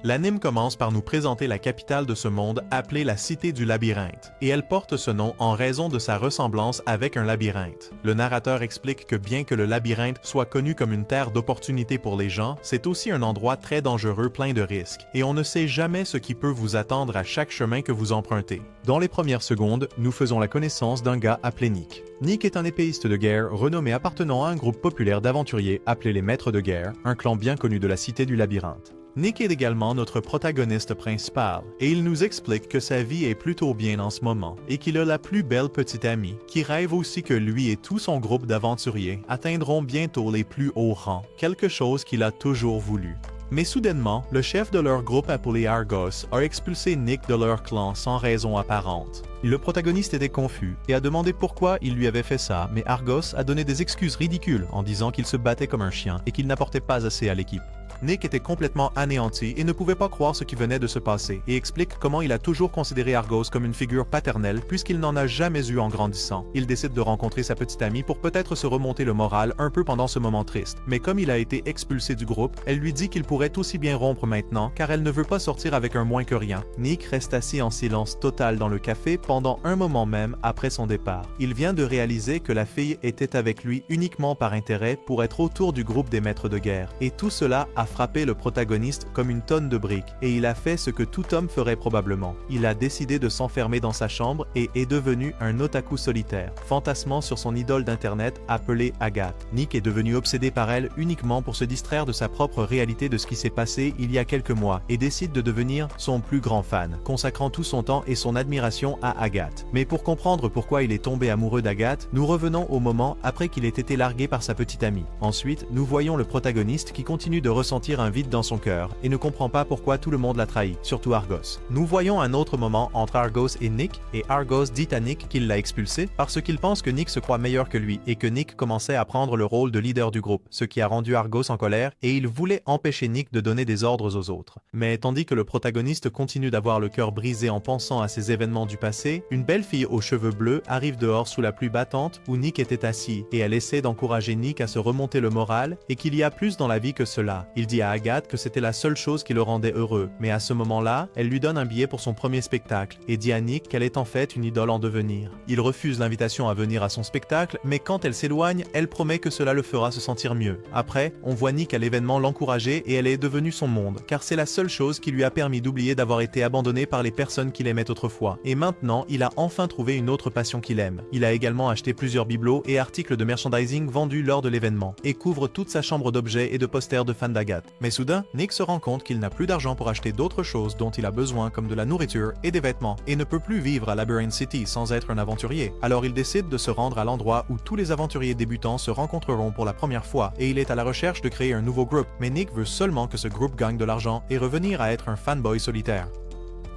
L'anime commence par nous présenter la capitale de ce monde appelée la Cité du Labyrinthe, et elle porte ce nom en raison de sa ressemblance avec un labyrinthe. Le narrateur explique que bien que le labyrinthe soit connu comme une terre d'opportunités pour les gens, c'est aussi un endroit très dangereux plein de risques, et on ne sait jamais ce qui peut vous attendre à chaque chemin que vous empruntez. Dans les premières secondes, nous faisons la connaissance d'un gars appelé Nick. Nick est un épéiste de guerre renommé appartenant à un groupe populaire d'aventuriers appelé les Maîtres de Guerre, un clan bien connu de la Cité du Labyrinthe. Nick est également notre protagoniste principal, et il nous explique que sa vie est plutôt bien en ce moment, et qu'il a la plus belle petite amie, qui rêve aussi que lui et tout son groupe d'aventuriers atteindront bientôt les plus hauts rangs, quelque chose qu'il a toujours voulu. Mais soudainement, le chef de leur groupe appelé Argos a expulsé Nick de leur clan sans raison apparente. Le protagoniste était confus et a demandé pourquoi il lui avait fait ça, mais Argos a donné des excuses ridicules en disant qu'il se battait comme un chien et qu'il n'apportait pas assez à l'équipe. Nick était complètement anéanti et ne pouvait pas croire ce qui venait de se passer et explique comment il a toujours considéré Argos comme une figure paternelle puisqu'il n'en a jamais eu en grandissant. Il décide de rencontrer sa petite amie pour peut-être se remonter le moral un peu pendant ce moment triste. Mais comme il a été expulsé du groupe, elle lui dit qu'il pourrait aussi bien rompre maintenant car elle ne veut pas sortir avec un moins que rien. Nick reste assis en silence total dans le café pendant un moment même après son départ. Il vient de réaliser que la fille était avec lui uniquement par intérêt pour être autour du groupe des Maîtres de Guerre. Et tout cela a frappé le protagoniste comme une tonne de briques, et il a fait ce que tout homme ferait probablement. Il a décidé de s'enfermer dans sa chambre et est devenu un otaku solitaire, fantasmant sur son idole d'internet appelée Agathe. Nick est devenu obsédé par elle uniquement pour se distraire de sa propre réalité de ce qui s'est passé il y a quelques mois, et décide de devenir son plus grand fan, consacrant tout son temps et son admiration à Agathe. Mais pour comprendre pourquoi il est tombé amoureux d'Agathe, nous revenons au moment après qu'il ait été largué par sa petite amie. Ensuite, nous voyons le protagoniste qui continue de ressentir un vide dans son cœur et ne comprend pas pourquoi tout le monde l'a trahi, surtout Argos. Nous voyons un autre moment entre Argos et Nick, et Argos dit à Nick qu'il l'a expulsé parce qu'il pense que Nick se croit meilleur que lui et que Nick commençait à prendre le rôle de leader du groupe, ce qui a rendu Argos en colère et il voulait empêcher Nick de donner des ordres aux autres. Mais tandis que le protagoniste continue d'avoir le cœur brisé en pensant à ces événements du passé, une belle fille aux cheveux bleus arrive dehors sous la pluie battante où Nick était assis et elle essaie d'encourager Nick à se remonter le moral et qu'il y a plus dans la vie que cela. Il dit à Agathe que c'était la seule chose qui le rendait heureux, mais à ce moment-là, elle lui donne un billet pour son premier spectacle et dit à Nick qu'elle est en fait une idole en devenir. Il refuse l'invitation à venir à son spectacle, mais quand elle s'éloigne, elle promet que cela le fera se sentir mieux. Après, on voit Nick à l'événement l'encourager et elle est devenue son monde, car c'est la seule chose qui lui a permis d'oublier d'avoir été abandonné par les personnes qu'il aimait autrefois. Et maintenant, il a enfin trouvé une autre passion qu'il aime. Il a également acheté plusieurs bibelots et articles de merchandising vendus lors de l'événement, et couvre toute sa chambre d'objets et de posters de fans d'Agathe. Mais soudain, Nick se rend compte qu'il n'a plus d'argent pour acheter d'autres choses dont il a besoin comme de la nourriture et des vêtements, et ne peut plus vivre à Labyrinth City sans être un aventurier. Alors il décide de se rendre à l'endroit où tous les aventuriers débutants se rencontreront pour la première fois, et il est à la recherche de créer un nouveau groupe, mais Nick veut seulement que ce groupe gagne de l'argent et revenir à être un fanboy solitaire.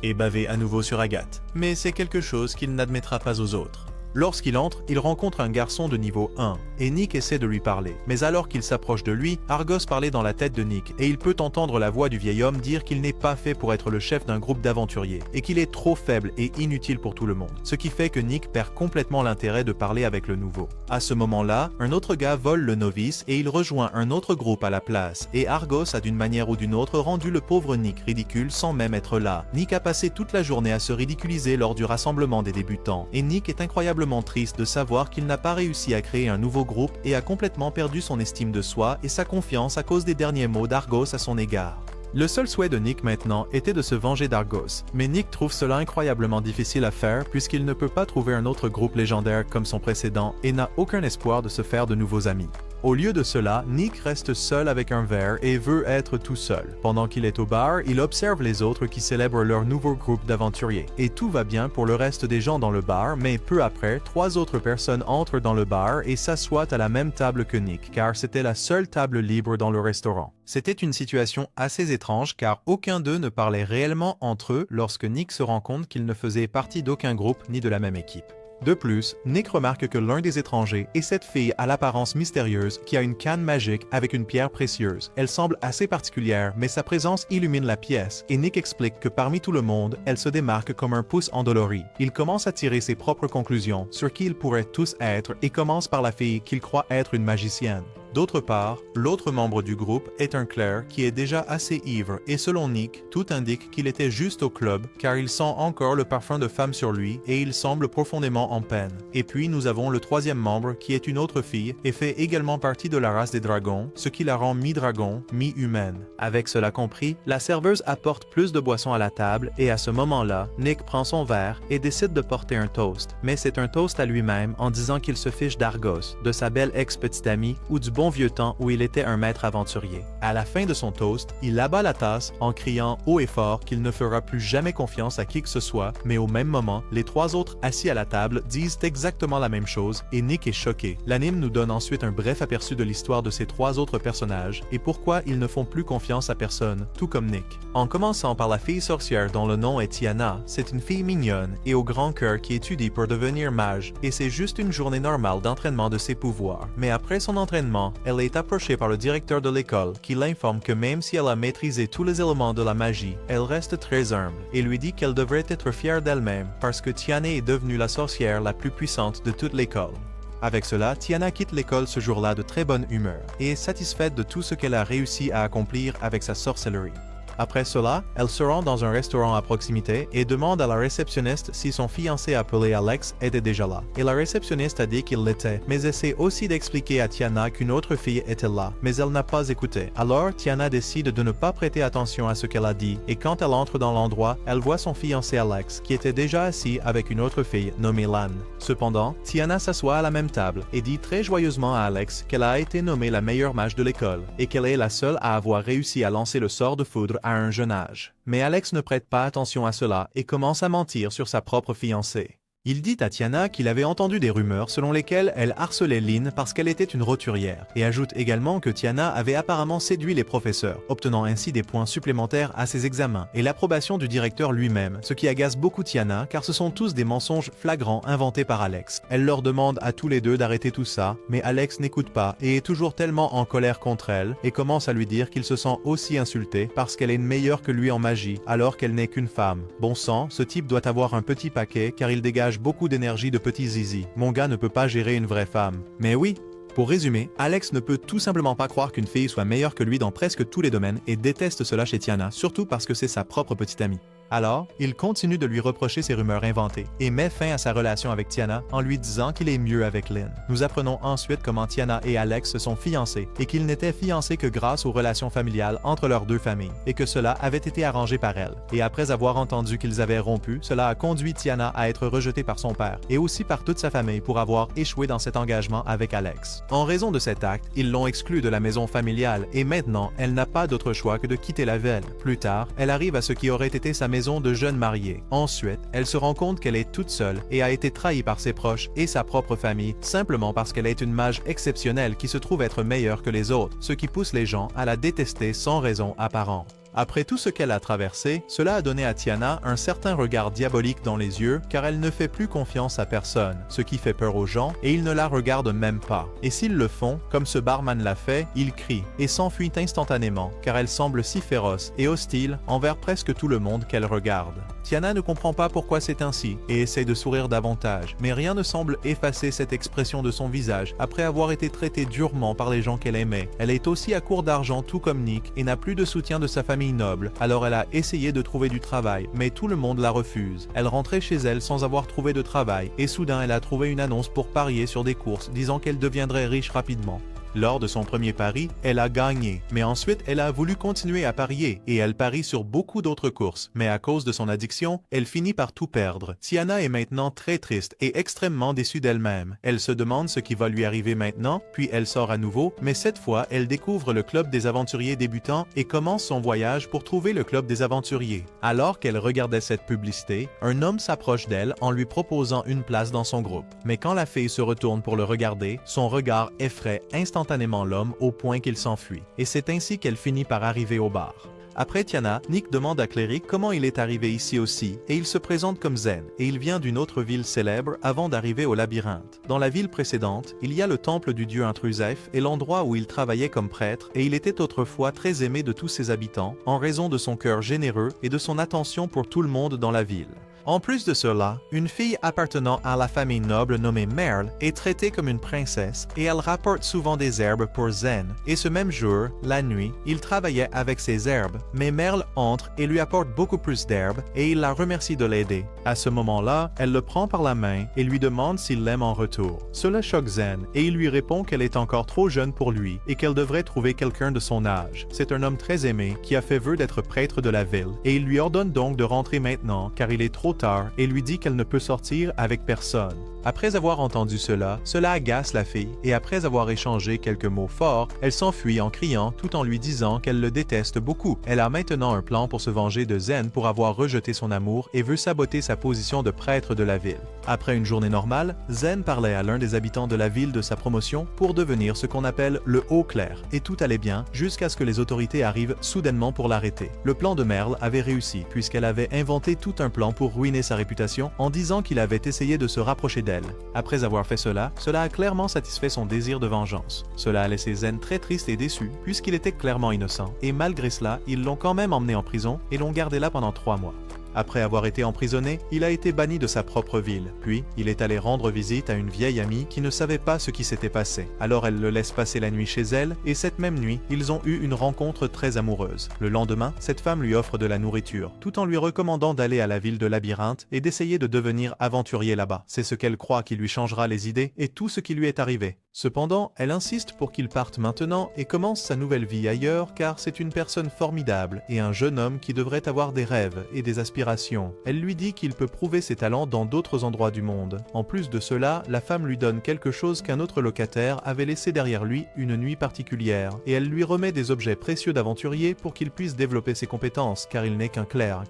Et baver à nouveau sur Agathe. Mais c'est quelque chose qu'il n'admettra pas aux autres. Lorsqu'il entre, il rencontre un garçon de niveau 1, et Nick essaie de lui parler. Mais alors qu'il s'approche de lui, Argos parlait dans la tête de Nick, et il peut entendre la voix du vieil homme dire qu'il n'est pas fait pour être le chef d'un groupe d'aventuriers, et qu'il est trop faible et inutile pour tout le monde. Ce qui fait que Nick perd complètement l'intérêt de parler avec le nouveau. À ce moment-là, un autre gars vole le novice, et il rejoint un autre groupe à la place, et Argos a d'une manière ou d'une autre rendu le pauvre Nick ridicule sans même être là. Nick a passé toute la journée à se ridiculiser lors du rassemblement des débutants, et Nick est incroyablement triste de savoir qu'il n'a pas réussi à créer un nouveau groupe et a complètement perdu son estime de soi et sa confiance à cause des derniers mots d'Argos à son égard. Le seul souhait de Nick maintenant était de se venger d'Argos, mais Nick trouve cela incroyablement difficile à faire puisqu'il ne peut pas trouver un autre groupe légendaire comme son précédent et n'a aucun espoir de se faire de nouveaux amis. Au lieu de cela, Nick reste seul avec un verre et veut être tout seul. Pendant qu'il est au bar, il observe les autres qui célèbrent leur nouveau groupe d'aventuriers. Et tout va bien pour le reste des gens dans le bar, mais peu après, 3 autres personnes entrent dans le bar et s'assoient à la même table que Nick, car c'était la seule table libre dans le restaurant. C'était une situation assez étrange car aucun d'eux ne parlait réellement entre eux lorsque Nick se rend compte qu'il ne faisait partie d'aucun groupe ni de la même équipe. De plus, Nick remarque que l'un des étrangers est cette fille à l'apparence mystérieuse qui a une canne magique avec une pierre précieuse. Elle semble assez particulière, mais sa présence illumine la pièce, et Nick explique que parmi tout le monde, elle se démarque comme un pouce endolori. Il commence à tirer ses propres conclusions sur qui ils pourraient tous être et commence par la fille qu'il croit être une magicienne. D'autre part, l'autre membre du groupe est un Claire qui est déjà assez ivre et selon Nick, tout indique qu'il était juste au club car il sent encore le parfum de femme sur lui et il semble profondément en peine. Et puis nous avons le troisième membre qui est une autre fille et fait également partie de la race des dragons, ce qui la rend mi-dragon, mi-humaine. Avec cela compris, la serveuse apporte plus de boissons à la table et à ce moment-là, Nick prend son verre et décide de porter un toast. Mais c'est un toast à lui-même en disant qu'il se fiche d'Argos, de sa belle ex-petite amie ou du bon vieux temps où il était un maître aventurier. À la fin de son toast, il abat la tasse en criant haut et fort qu'il ne fera plus jamais confiance à qui que ce soit, mais au même moment, les trois autres assis à la table disent exactement la même chose et Nick est choqué. L'anime nous donne ensuite un bref aperçu de l'histoire de ces trois autres personnages et pourquoi ils ne font plus confiance à personne, tout comme Nick. En commençant par la fille sorcière dont le nom est Tiana, c'est une fille mignonne et au grand cœur qui étudie pour devenir mage et c'est juste une journée normale d'entraînement de ses pouvoirs. Mais après son entraînement, elle est approchée par le directeur de l'école qui l'informe que même si elle a maîtrisé tous les éléments de la magie, elle reste très humble et lui dit qu'elle devrait être fière d'elle-même parce que Tiana est devenue la sorcière la plus puissante de toute l'école. Avec cela, Tiana quitte l'école ce jour-là de très bonne humeur et est satisfaite de tout ce qu'elle a réussi à accomplir avec sa sorcellerie. Après cela, elle se rend dans un restaurant à proximité et demande à la réceptionniste si son fiancé appelé Alex était déjà là. Et la réceptionniste a dit qu'il l'était, mais essaie aussi d'expliquer à Tiana qu'une autre fille était là, mais elle n'a pas écouté. Alors, Tiana décide de ne pas prêter attention à ce qu'elle a dit, et quand elle entre dans l'endroit, elle voit son fiancé Alex, qui était déjà assis avec une autre fille nommée Lan. Cependant, Tiana s'assoit à la même table et dit très joyeusement à Alex qu'elle a été nommée la meilleure mage de l'école, et qu'elle est la seule à avoir réussi à lancer le sort de foudre à un jeune âge. Mais Alex ne prête pas attention à cela et commence à mentir sur sa propre fiancée. Il dit à Tiana qu'il avait entendu des rumeurs selon lesquelles elle harcelait Lynn parce qu'elle était une roturière, et ajoute également que Tiana avait apparemment séduit les professeurs, obtenant ainsi des points supplémentaires à ses examens, et l'approbation du directeur lui-même, ce qui agace beaucoup Tiana car ce sont tous des mensonges flagrants inventés par Alex. Elle leur demande à tous les deux d'arrêter tout ça, mais Alex n'écoute pas et est toujours tellement en colère contre elle, et commence à lui dire qu'il se sent aussi insulté parce qu'elle est meilleure que lui en magie, alors qu'elle n'est qu'une femme. Bon sang, ce type doit avoir un petit paquet car il dégage beaucoup d'énergie de petit zizi. Mon gars ne peut pas gérer une vraie femme. Mais oui! Pour résumer, Alex ne peut tout simplement pas croire qu'une fille soit meilleure que lui dans presque tous les domaines et déteste cela chez Tiana, surtout parce que c'est sa propre petite amie. Alors, il continue de lui reprocher ses rumeurs inventées et met fin à sa relation avec Tiana en lui disant qu'il est mieux avec Lynn. Nous apprenons ensuite comment Tiana et Alex se sont fiancés et qu'ils n'étaient fiancés que grâce aux relations familiales entre leurs deux familles et que cela avait été arrangé par elle. Et après avoir entendu qu'ils avaient rompu, cela a conduit Tiana à être rejetée par son père et aussi par toute sa famille pour avoir échoué dans cet engagement avec Alex. En raison de cet acte, ils l'ont exclue de la maison familiale et maintenant, elle n'a pas d'autre choix que de quitter la ville. Plus tard, elle arrive à ce qui aurait été sa maison de jeune mariée. Ensuite, elle se rend compte qu'elle est toute seule et a été trahie par ses proches et sa propre famille simplement parce qu'elle est une mage exceptionnelle qui se trouve être meilleure que les autres, ce qui pousse les gens à la détester sans raison apparente. Après tout ce qu'elle a traversé, cela a donné à Tiana un certain regard diabolique dans les yeux car elle ne fait plus confiance à personne, ce qui fait peur aux gens et ils ne la regardent même pas. Et s'ils le font, comme ce barman l'a fait, ils crient et s'enfuient instantanément car elle semble si féroce et hostile envers presque tout le monde qu'elle regarde. Tiana ne comprend pas pourquoi c'est ainsi et essaie de sourire davantage, mais rien ne semble effacer cette expression de son visage après avoir été traitée durement par les gens qu'elle aimait. Elle est aussi à court d'argent tout comme Nick et n'a plus de soutien de sa famille noble, alors elle a essayé de trouver du travail, mais tout le monde la refuse. Elle rentrait chez elle sans avoir trouvé de travail et soudain elle a trouvé une annonce pour parier sur des courses disant qu'elle deviendrait riche rapidement. Lors de son premier pari, elle a gagné, mais ensuite elle a voulu continuer à parier et elle parie sur beaucoup d'autres courses, mais à cause de son addiction, elle finit par tout perdre. Tiana est maintenant très triste et extrêmement déçue d'elle-même. Elle se demande ce qui va lui arriver maintenant, puis elle sort à nouveau, mais cette fois, elle découvre le club des aventuriers débutants et commence son voyage pour trouver le club des aventuriers. Alors qu'elle regardait cette publicité, un homme s'approche d'elle en lui proposant une place dans son groupe. Mais quand la fille se retourne pour le regarder, son regard effraie instantanément l'homme au point qu'il s'enfuit. Et c'est ainsi qu'elle finit par arriver au bar. Après Tiana, Nick demande à Cléric comment il est arrivé ici aussi, et il se présente comme Zen, et il vient d'une autre ville célèbre avant d'arriver au labyrinthe. Dans la ville précédente, il y a le temple du dieu Intrusef et l'endroit où il travaillait comme prêtre, et il était autrefois très aimé de tous ses habitants, en raison de son cœur généreux et de son attention pour tout le monde dans la ville. En plus de cela, une fille appartenant à la famille noble nommée Merle est traitée comme une princesse et elle rapporte souvent des herbes pour Zen. Et ce même jour, la nuit, il travaillait avec ces herbes, mais Merle entre et lui apporte beaucoup plus d'herbes et il la remercie de l'aider. À ce moment-là, elle le prend par la main et lui demande s'il l'aime en retour. Cela choque Zen et il lui répond qu'elle est encore trop jeune pour lui et qu'elle devrait trouver quelqu'un de son âge. C'est un homme très aimé qui a fait vœu d'être prêtre de la ville et il lui ordonne donc de rentrer maintenant car il est trop tard et lui dit qu'elle ne peut sortir avec personne. Après avoir entendu cela agace la fille et après avoir échangé quelques mots forts, elle s'enfuit en criant tout en lui disant qu'elle le déteste beaucoup. Elle a maintenant un plan pour se venger de Zen pour avoir rejeté son amour et veut saboter sa position de prêtre de la ville. Après une journée normale, Zen parlait à l'un des habitants de la ville de sa promotion pour devenir ce qu'on appelle le haut clerc et tout allait bien jusqu'à ce que les autorités arrivent soudainement pour l'arrêter. Le plan de Merle avait réussi puisqu'elle avait inventé tout un plan pour ruiner sa réputation en disant qu'il avait essayé de se rapprocher d'elle. Après avoir fait cela a clairement satisfait son désir de vengeance. Cela a laissé Zen très triste et déçu puisqu'il était clairement innocent et malgré cela, ils l'ont quand même emmené en prison et l'ont gardé là pendant 3 mois. Après avoir été emprisonné, il a été banni de sa propre ville. Puis, il est allé rendre visite à une vieille amie qui ne savait pas ce qui s'était passé. Alors elle le laisse passer la nuit chez elle, et cette même nuit, ils ont eu une rencontre très amoureuse. Le lendemain, cette femme lui offre de la nourriture, tout en lui recommandant d'aller à la ville de Labyrinthe et d'essayer de devenir aventurier là-bas. C'est ce qu'elle croit qui lui changera les idées et tout ce qui lui est arrivé. Cependant, elle insiste pour qu'il parte maintenant et commence sa nouvelle vie ailleurs car c'est une personne formidable et un jeune homme qui devrait avoir des rêves et des aspirations. Elle lui dit qu'il peut prouver ses talents dans d'autres endroits du monde. En plus de cela, la femme lui donne quelque chose qu'un autre locataire avait laissé derrière lui une nuit particulière et elle lui remet des objets précieux d'aventurier pour qu'il puisse développer ses compétences car il n'est qu'un clerc.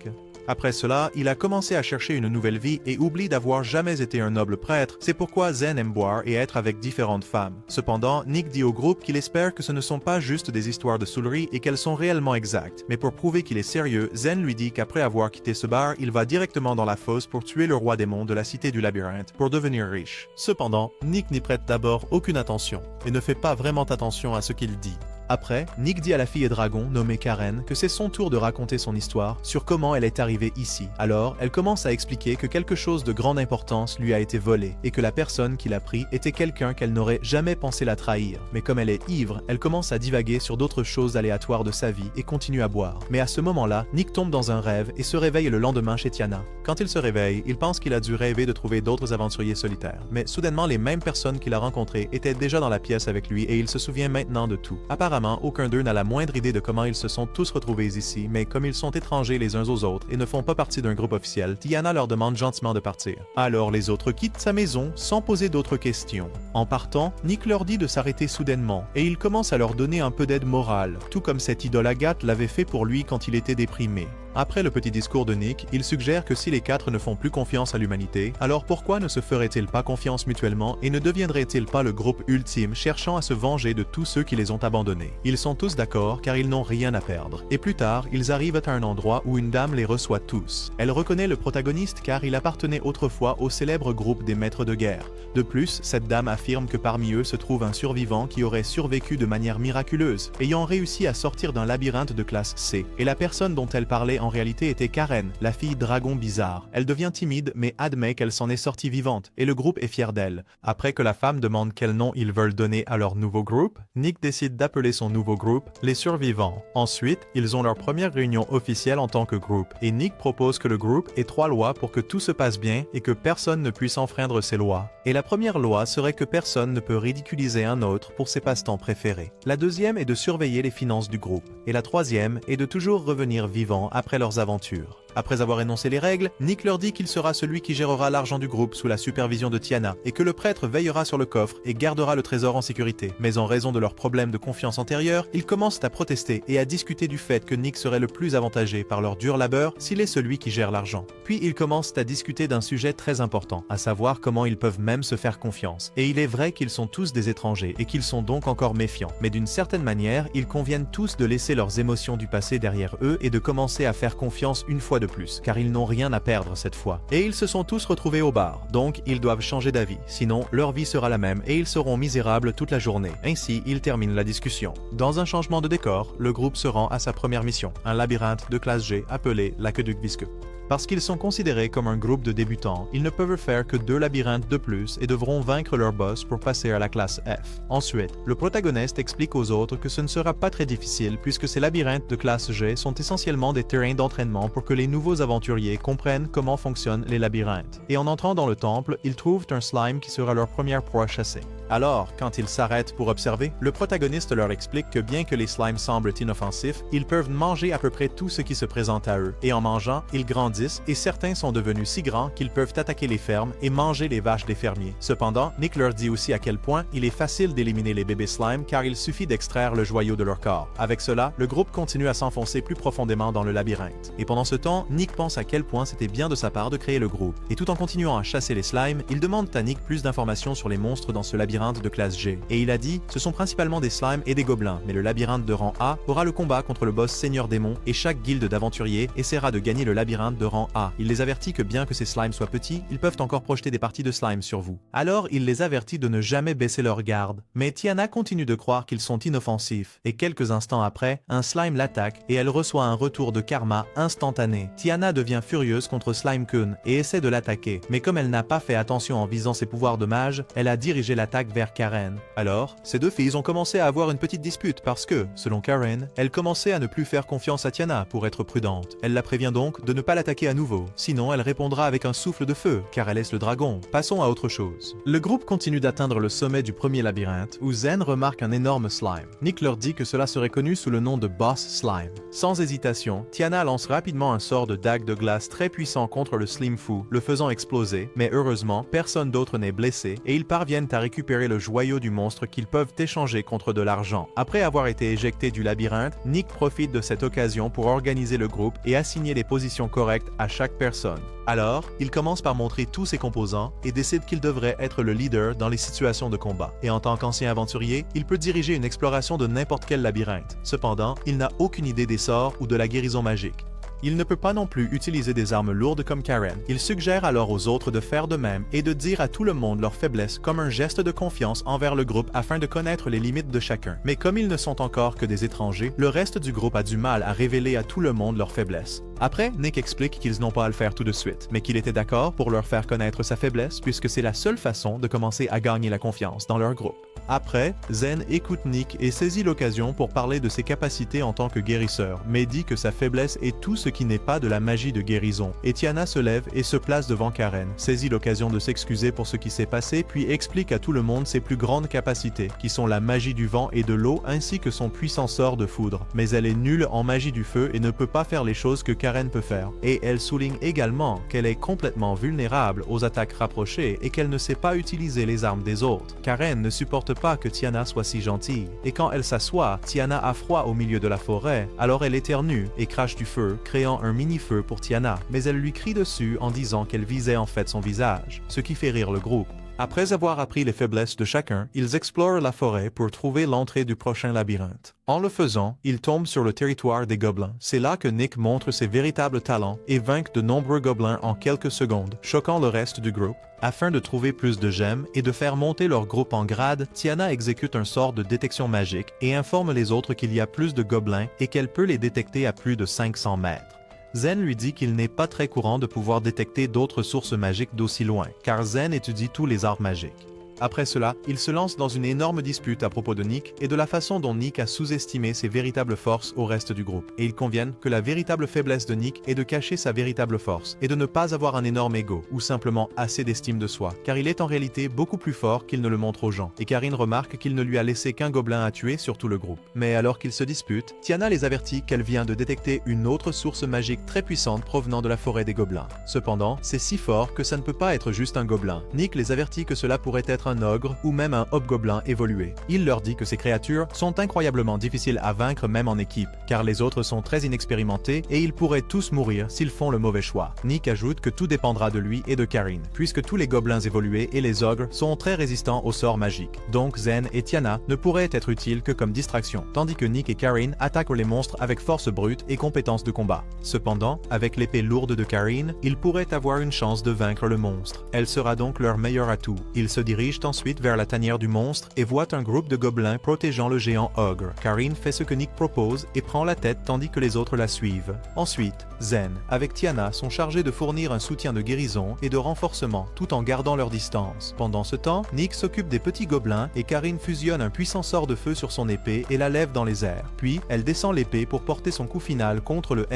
Après cela, il a commencé à chercher une nouvelle vie et oublie d'avoir jamais été un noble prêtre, c'est pourquoi Zen aime boire et être avec différentes femmes. Cependant, Nick dit au groupe qu'il espère que ce ne sont pas juste des histoires de saoulerie et qu'elles sont réellement exactes. Mais pour prouver qu'il est sérieux, Zen lui dit qu'après avoir quitté ce bar, il va directement dans la fosse pour tuer le roi démon de la cité du labyrinthe pour devenir riche. Cependant, Nick n'y prête d'abord aucune attention et ne fait pas vraiment attention à ce qu'il dit. Après, Nick dit à la fille dragon, nommée Karen, que c'est son tour de raconter son histoire sur comment elle est arrivée ici. Alors, elle commence à expliquer que quelque chose de grande importance lui a été volé et que la personne qui l'a pris était quelqu'un qu'elle n'aurait jamais pensé la trahir. Mais comme elle est ivre, elle commence à divaguer sur d'autres choses aléatoires de sa vie et continue à boire. Mais à ce moment-là, Nick tombe dans un rêve et se réveille le lendemain chez Tiana. Quand il se réveille, il pense qu'il a dû rêver de trouver d'autres aventuriers solitaires. Mais soudainement, les mêmes personnes qu'il a rencontrées étaient déjà dans la pièce avec lui et il se souvient maintenant de tout. Apparemment, aucun d'eux n'a la moindre idée de comment ils se sont tous retrouvés ici, mais comme ils sont étrangers les uns aux autres et ne font pas partie d'un groupe officiel, Tiana leur demande gentiment de partir. Alors les autres quittent sa maison sans poser d'autres questions. En partant, Nick leur dit de s'arrêter soudainement et il commence à leur donner un peu d'aide morale, tout comme cette idole Agathe l'avait fait pour lui quand il était déprimé. Après le petit discours de Nick, il suggère que si les 4 ne font plus confiance à l'humanité, alors pourquoi ne se feraient-ils pas confiance mutuellement et ne deviendraient-ils pas le groupe ultime cherchant à se venger de tous ceux qui les ont abandonnés? Ils sont tous d'accord car ils n'ont rien à perdre. Et plus tard, ils arrivent à un endroit où une dame les reçoit tous. Elle reconnaît le protagoniste car il appartenait autrefois au célèbre groupe des maîtres de guerre. De plus, cette dame affirme que parmi eux se trouve un survivant qui aurait survécu de manière miraculeuse, ayant réussi à sortir d'un labyrinthe de classe C. Et la personne dont elle parlait en réalité était Karen, la fille dragon bizarre. Elle devient timide mais admet qu'elle s'en est sortie vivante et le groupe est fier d'elle. Après que la femme demande quel nom ils veulent donner à leur nouveau groupe, Nick décide d'appeler son nouveau groupe les Survivants. Ensuite, ils ont leur première réunion officielle en tant que groupe et Nick propose que le groupe ait 3 lois pour que tout se passe bien et que personne ne puisse enfreindre ces lois. Et la première loi serait que personne ne peut ridiculiser un autre pour ses passe-temps préférés. La deuxième est de surveiller les finances du groupe. Et la troisième est de toujours revenir vivant après leurs aventures. Après avoir énoncé les règles, Nick leur dit qu'il sera celui qui gérera l'argent du groupe sous la supervision de Tiana et que le prêtre veillera sur le coffre et gardera le trésor en sécurité. Mais en raison de leurs problèmes de confiance antérieurs, ils commencent à protester et à discuter du fait que Nick serait le plus avantagé par leur dur labeur s'il est celui qui gère l'argent. Puis ils commencent à discuter d'un sujet très important, à savoir comment ils peuvent même se faire confiance. Et il est vrai qu'ils sont tous des étrangers et qu'ils sont donc encore méfiants. Mais d'une certaine manière, ils conviennent tous de laisser leurs émotions du passé derrière eux et de commencer à faire confiance une fois de plus, car ils n'ont rien à perdre cette fois. Et ils se sont tous retrouvés au bar, donc ils doivent changer d'avis, sinon leur vie sera la même et ils seront misérables toute la journée. Ainsi, ils terminent la discussion. Dans un changement de décor, le groupe se rend à sa première mission, un labyrinthe de classe G appelé l'Aqueduc Visqueux. Parce qu'ils sont considérés comme un groupe de débutants, ils ne peuvent faire que 2 labyrinthes de plus et devront vaincre leur boss pour passer à la classe F. Ensuite, le protagoniste explique aux autres que ce ne sera pas très difficile puisque ces labyrinthes de classe G sont essentiellement des terrains d'entraînement pour que les nouveaux aventuriers comprennent comment fonctionnent les labyrinthes. Et en entrant dans le temple, ils trouvent un slime qui sera leur première proie chassée. Alors, quand ils s'arrêtent pour observer, le protagoniste leur explique que bien que les slimes semblent inoffensifs, ils peuvent manger à peu près tout ce qui se présente à eux. Et en mangeant, ils grandissent et certains sont devenus si grands qu'ils peuvent attaquer les fermes et manger les vaches des fermiers. Cependant, Nick leur dit aussi à quel point il est facile d'éliminer les bébés slimes car il suffit d'extraire le joyau de leur corps. Avec cela, le groupe continue à s'enfoncer plus profondément dans le labyrinthe. Et pendant ce temps, Nick pense à quel point c'était bien de sa part de créer le groupe. Et tout en continuant à chasser les slimes, il demande à Nick plus d'informations sur les monstres dans ce labyrinthe de classe G. Et il a dit, ce sont principalement des slimes et des gobelins, mais le labyrinthe de rang A aura le combat contre le boss Seigneur Démon et chaque guilde d'aventuriers essaiera de gagner le labyrinthe de rang A. Il les avertit que bien que ces slimes soient petits, ils peuvent encore projeter des parties de slime sur vous. Alors il les avertit de ne jamais baisser leur garde. Mais Tiana continue de croire qu'ils sont inoffensifs, et quelques instants après, un slime l'attaque et elle reçoit un retour de karma instantané. Tiana devient furieuse contre Slime-kun et essaie de l'attaquer, mais comme elle n'a pas fait attention en visant ses pouvoirs de mage, elle a dirigé l'attaque vers Karen. Alors, ces deux filles ont commencé à avoir une petite dispute parce que, selon Karen, elle commençait à ne plus faire confiance à Tiana pour être prudente. Elle la prévient donc de ne pas l'attaquer à nouveau, sinon elle répondra avec un souffle de feu, car elle est le dragon. Passons à autre chose. Le groupe continue d'atteindre le sommet du premier labyrinthe, où Zen remarque un énorme slime. Nick leur dit que cela serait connu sous le nom de Boss Slime. Sans hésitation, Tiana lance rapidement un sort de dague de glace très puissant contre le Slim Foo, le faisant exploser, mais heureusement, personne d'autre n'est blessé, et ils parviennent à récupérer le joyau du monstre qu'ils peuvent échanger contre de l'argent. Après avoir été éjecté du labyrinthe, Nick profite de cette occasion pour organiser le groupe et assigner les positions correctes à chaque personne. Alors, il commence par montrer tous ses composants et décide qu'il devrait être le leader dans les situations de combat. Et en tant qu'ancien aventurier, il peut diriger une exploration de n'importe quel labyrinthe. Cependant, il n'a aucune idée des sorts ou de la guérison magique. Il ne peut pas non plus utiliser des armes lourdes comme Karen. Il suggère alors aux autres de faire de même et de dire à tout le monde leurs faiblesses comme un geste de confiance envers le groupe afin de connaître les limites de chacun. Mais comme ils ne sont encore que des étrangers, le reste du groupe a du mal à révéler à tout le monde leurs faiblesses. Après, Nick explique qu'ils n'ont pas à le faire tout de suite, mais qu'il était d'accord pour leur faire connaître sa faiblesse puisque c'est la seule façon de commencer à gagner la confiance dans leur groupe. Après, Zen écoute Nick et saisit l'occasion pour parler de ses capacités en tant que guérisseur, mais dit que sa faiblesse est tout ce qui n'est pas de la magie de guérison. Et Tiana se lève et se place devant Karen, saisit l'occasion de s'excuser pour ce qui s'est passé, puis explique à tout le monde ses plus grandes capacités, qui sont la magie du vent et de l'eau ainsi que son puissant sort de foudre. Mais elle est nulle en magie du feu et ne peut pas faire les choses que Karen peut faire. Et elle souligne également qu'elle est complètement vulnérable aux attaques rapprochées et qu'elle ne sait pas utiliser les armes des autres. Karen ne supporte pas que Tiana soit si gentille, et quand elle s'assoit, Tiana a froid au milieu de la forêt, alors elle éternue et crache du feu, créant un mini-feu pour Tiana, mais elle lui crie dessus en disant qu'elle visait en fait son visage, ce qui fait rire le groupe. Après avoir appris les faiblesses de chacun, ils explorent la forêt pour trouver l'entrée du prochain labyrinthe. En le faisant, ils tombent sur le territoire des gobelins. C'est là que Nick montre ses véritables talents et vainc de nombreux gobelins en quelques secondes, choquant le reste du groupe. Afin de trouver plus de gemmes et de faire monter leur groupe en grade, Tiana exécute un sort de détection magique et informe les autres qu'il y a plus de gobelins et qu'elle peut les détecter à plus de 500 mètres. Zen lui dit qu'il n'est pas très courant de pouvoir détecter d'autres sources magiques d'aussi loin, car Zen étudie tous les arts magiques. Après cela, il se lance dans une énorme dispute à propos de Nick et de la façon dont Nick a sous-estimé ses véritables forces au reste du groupe. Et ils conviennent que la véritable faiblesse de Nick est de cacher sa véritable force et de ne pas avoir un énorme ego ou simplement assez d'estime de soi, car il est en réalité beaucoup plus fort qu'il ne le montre aux gens. Et Karine remarque qu'il ne lui a laissé qu'un gobelin à tuer sur tout le groupe. Mais alors qu'ils se disputent, Tiana les avertit qu'elle vient de détecter une autre source magique très puissante provenant de la forêt des gobelins. Cependant, c'est si fort que ça ne peut pas être juste un gobelin. Nick les avertit que cela pourrait être un ogre ou même un hobgoblin évolué. Il leur dit que ces créatures sont incroyablement difficiles à vaincre même en équipe, car les autres sont très inexpérimentés et ils pourraient tous mourir s'ils font le mauvais choix. Nick ajoute que tout dépendra de lui et de Karine, puisque tous les gobelins évolués et les ogres sont très résistants aux sorts magiques. Donc Zen et Tiana ne pourraient être utiles que comme distraction, tandis que Nick et Karine attaquent les monstres avec force brute et compétences de combat. Cependant, avec l'épée lourde de Karine, ils pourraient avoir une chance de vaincre le monstre. Elle sera donc leur meilleur atout. Ils se dirigent dirigent ensuite vers la tanière du monstre et voient un groupe de gobelins protégeant le géant ogre. Karine fait ce que Nick propose et prend la tête tandis que les autres la suivent. Ensuite, Zen, avec Tiana, sont chargés de fournir un soutien de guérison et de renforcement tout en gardant leur distance. Pendant ce temps, Nick s'occupe des petits gobelins et Karine fusionne un puissant sort de feu sur son épée et la lève dans les airs. Puis, elle descend l'épée pour porter son coup final contre le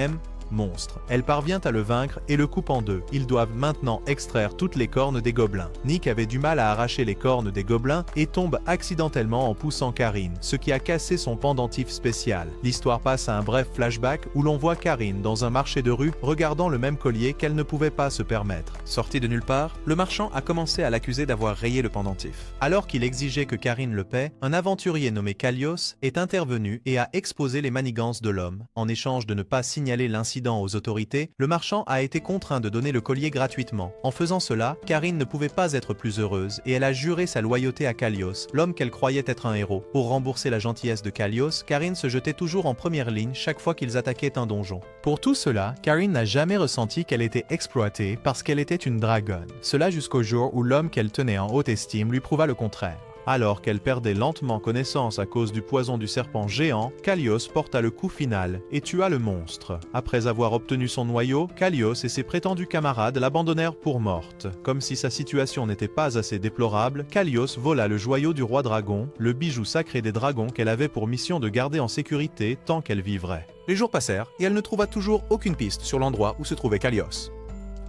monstre. Elle parvient à le vaincre et le coupe en deux. Ils doivent maintenant extraire toutes les cornes des gobelins. Nick avait du mal à arracher les cornes des gobelins et tombe accidentellement en poussant Karine, ce qui a cassé son pendentif spécial. L'histoire passe à un bref flashback où l'on voit Karine dans un marché de rue regardant le même collier qu'elle ne pouvait pas se permettre. Sorti de nulle part, le marchand a commencé à l'accuser d'avoir rayé le pendentif. Alors qu'il exigeait que Karine le paie, un aventurier nommé Kalios est intervenu et a exposé les manigances de l'homme. En échange de ne pas signaler l'incident aux autorités, le marchand a été contraint de donner le collier gratuitement. En faisant cela, Karine ne pouvait pas être plus heureuse et elle a juré sa loyauté à Kalios, l'homme qu'elle croyait être un héros. Pour rembourser la gentillesse de Kalios, Karine se jetait toujours en première ligne chaque fois qu'ils attaquaient un donjon. Pour tout cela, Karine n'a jamais ressenti qu'elle était exploitée parce qu'elle était une dragonne. Cela jusqu'au jour où l'homme qu'elle tenait en haute estime lui prouva le contraire. Alors qu'elle perdait lentement connaissance à cause du poison du serpent géant, Kalios porta le coup final et tua le monstre. Après avoir obtenu son noyau, Kalios et ses prétendus camarades l'abandonnèrent pour morte. Comme si sa situation n'était pas assez déplorable, Kalios vola le joyau du roi dragon, le bijou sacré des dragons qu'elle avait pour mission de garder en sécurité tant qu'elle vivrait. Les jours passèrent et elle ne trouva toujours aucune piste sur l'endroit où se trouvait Kalios.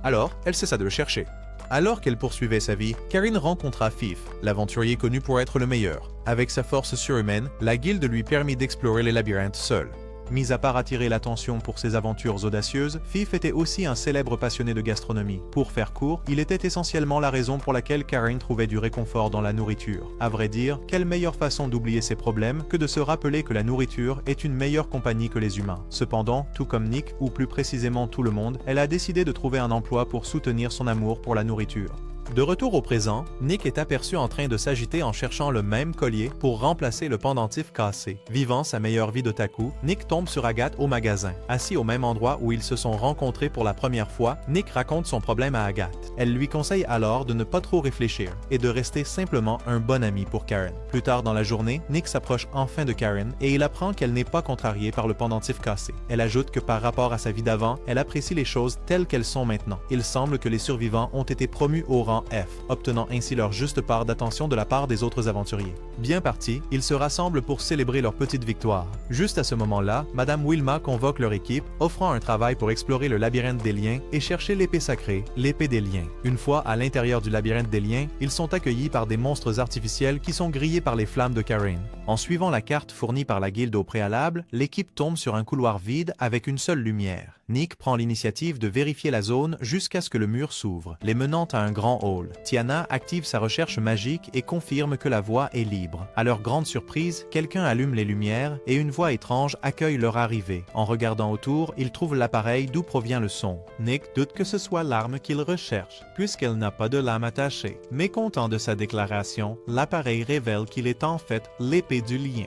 Alors, elle cessa de le chercher. Alors qu'elle poursuivait sa vie, Karine rencontra Fif, l'aventurier connu pour être le meilleur. Avec sa force surhumaine, la guilde lui permit d'explorer les labyrinthes seul. Mis à part attirer l'attention pour ses aventures audacieuses, Fif était aussi un célèbre passionné de gastronomie. Pour faire court, il était essentiellement la raison pour laquelle Karine trouvait du réconfort dans la nourriture. À vrai dire, quelle meilleure façon d'oublier ses problèmes que de se rappeler que la nourriture est une meilleure compagnie que les humains. Cependant, tout comme Nick, ou plus précisément tout le monde, elle a décidé de trouver un emploi pour soutenir son amour pour la nourriture. De retour au présent, Nick est aperçu en train de s'agiter en cherchant le même collier pour remplacer le pendentif cassé. Vivant sa meilleure vie d'otaku, Nick tombe sur Agathe au magasin. Assis au même endroit où ils se sont rencontrés pour la première fois, Nick raconte son problème à Agathe. Elle lui conseille alors de ne pas trop réfléchir et de rester simplement un bon ami pour Karen. Plus tard dans la journée, Nick s'approche enfin de Karen et il apprend qu'elle n'est pas contrariée par le pendentif cassé. Elle ajoute que par rapport à sa vie d'avant, elle apprécie les choses telles qu'elles sont maintenant. Il semble que les survivants ont été promus au rang F, obtenant ainsi leur juste part d'attention de la part des autres aventuriers. Bien partis, ils se rassemblent pour célébrer leur petite victoire. Juste à ce moment-là, Madame Wilma convoque leur équipe, offrant un travail pour explorer le labyrinthe des liens et chercher l'épée sacrée, l'épée des liens. Une fois à l'intérieur du labyrinthe des liens, ils sont accueillis par des monstres artificiels qui sont grillés par les flammes de Karine. En suivant la carte fournie par la guilde au préalable, l'équipe tombe sur un couloir vide avec une seule lumière. Nick prend l'initiative de vérifier la zone jusqu'à ce que le mur s'ouvre, les menant à un grand hall. Tiana active sa recherche magique et confirme que la voie est libre. À leur grande surprise, quelqu'un allume les lumières et une voix étrange accueille leur arrivée. En regardant autour, ils trouvent l'appareil d'où provient le son. Nick doute que ce soit l'arme qu'il recherche, puisqu'elle n'a pas de lame attachée. Mécontent de sa déclaration, l'appareil révèle qu'il est en fait l'épée du lien.